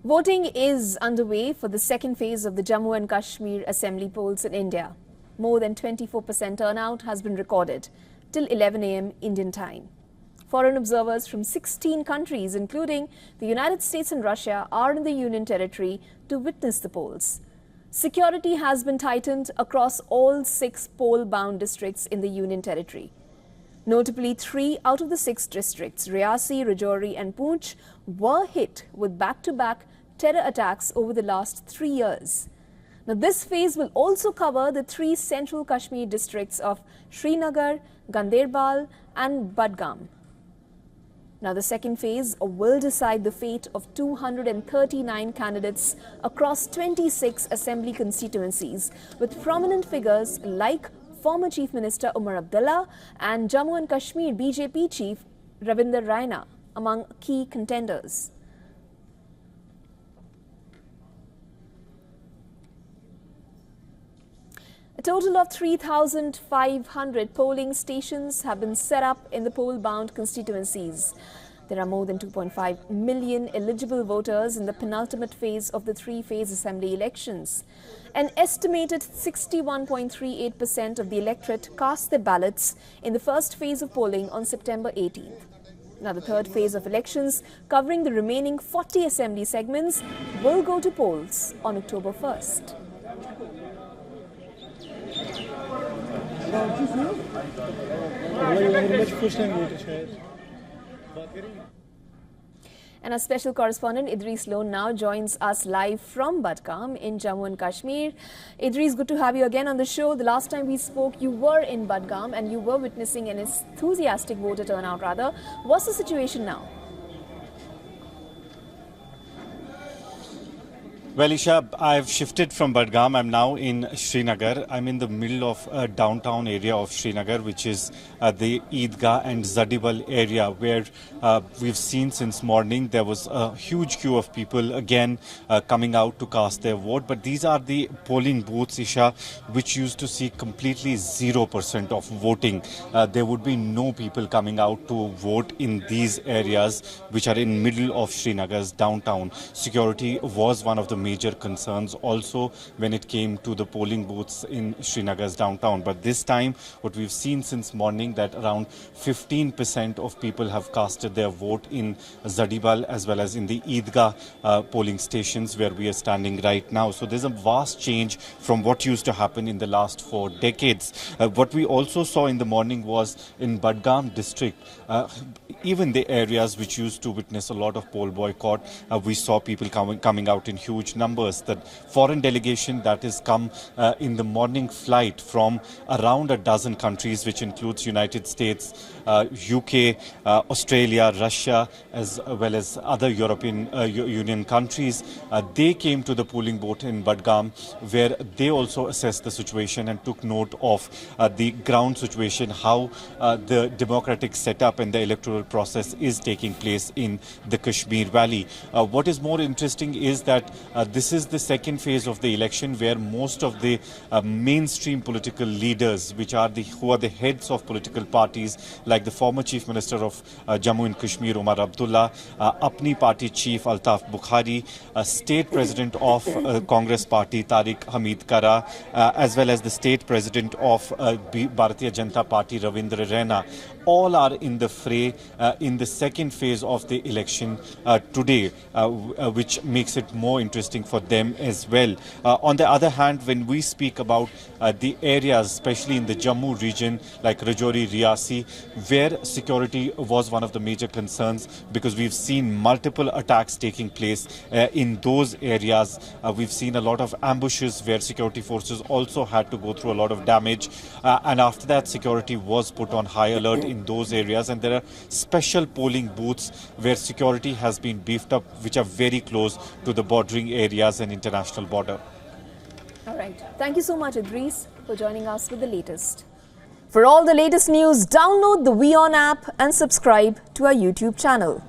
Voting is underway for the second phase of the Jammu and Kashmir Assembly polls in India. More than 24% turnout has been recorded till 11 a.m. Indian time. Foreign observers from 16 countries, including the United States and Russia, are in the Union territory to witness the polls. Security has been tightened across all 6 poll-bound districts in the Union territory. Notably, 3 out of the 6 districts, Riyasi, Rajouri and Poonch, were hit with back-to-back terror attacks over the last 3 years. Now, this phase will also cover the 3 central Kashmir districts of Srinagar, Ganderbal and Budgam. Now, the second phase will decide the fate of 239 candidates across 26 assembly constituencies, with prominent figures like former Chief Minister Umar Abdullah and Jammu and Kashmir BJP Chief Ravinder Raina among key contenders. A total of 3,500 polling stations have been set up in the poll-bound constituencies. There are more than 2.5 million eligible voters in the penultimate phase of the 3-phase assembly elections. An estimated 61.38% of the electorate cast their ballots in the first phase of polling on September 18th. Now, the third phase of elections, covering the remaining 40 assembly segments, will go to polls on October 1st. And our special correspondent Idris Lone now joins us live from Budgam in Jammu and Kashmir. Idris, good to have you again on the show. The last time we spoke, you were in Budgam and you were witnessing an enthusiastic voter turnout rather. What's the situation now? Well, Isha, I've shifted from Budgam. I'm now in Srinagar. I'm in the middle of a downtown area of Srinagar, which is the Eidgah and Zadibal area, where we've seen since morning there was a huge queue of people again coming out to cast their vote. But these are the polling booths, Isha, which used to see completely 0% of voting. There would be no people coming out to vote in these areas, which are in middle of Srinagar's downtown. Security was one of the major concerns also when it came to the polling booths in Srinagar's downtown. But this time, what we've seen since morning, that around 15% of people have casted their vote in Zadibal as well as in the Eidgah polling stations where we are standing right now. So there's a vast change from what used to happen in the last 4 decades. What we also saw in the morning was in Budgam district, even the areas which used to witness a lot of poll boycott, we saw people coming out in huge numbers. That foreign delegation that has come in the morning flight from around a dozen countries, which includes United States, UK, Australia, Russia, as well as other European Union countries, they came to the polling booth in Budgam, where they also assessed the situation and took note of the ground situation, how the democratic setup and the electoral process is taking place in the Kashmir Valley. What is more interesting is that this is the second phase of the election, where most of the mainstream political leaders, who are the heads of political parties, like the former Chief Minister of Jammu and Kashmir, Umar Abdullah, Apni Party Chief Altaf Bukhari, State President of Congress Party Tariq Hamid Kara, as well as the State President of Bharatiya Janata Party Ravinder Raina, all are in the fray in the second phase of the election today, which makes it more interesting for them as well. On the other hand, when we speak about the areas, especially in the Jammu region, like Rajouri, Riyasi, where security was one of the major concerns, because we've seen multiple attacks taking place in those areas. We've seen a lot of ambushes where security forces also had to go through a lot of damage. And after that, security was put on high alert in those areas. And there are special polling booths where security has been beefed up, which are very close to the bordering areas and international border. All right. Thank you so much, Idris, for joining us with the latest. For all the latest news, download the WION app and subscribe to our YouTube channel.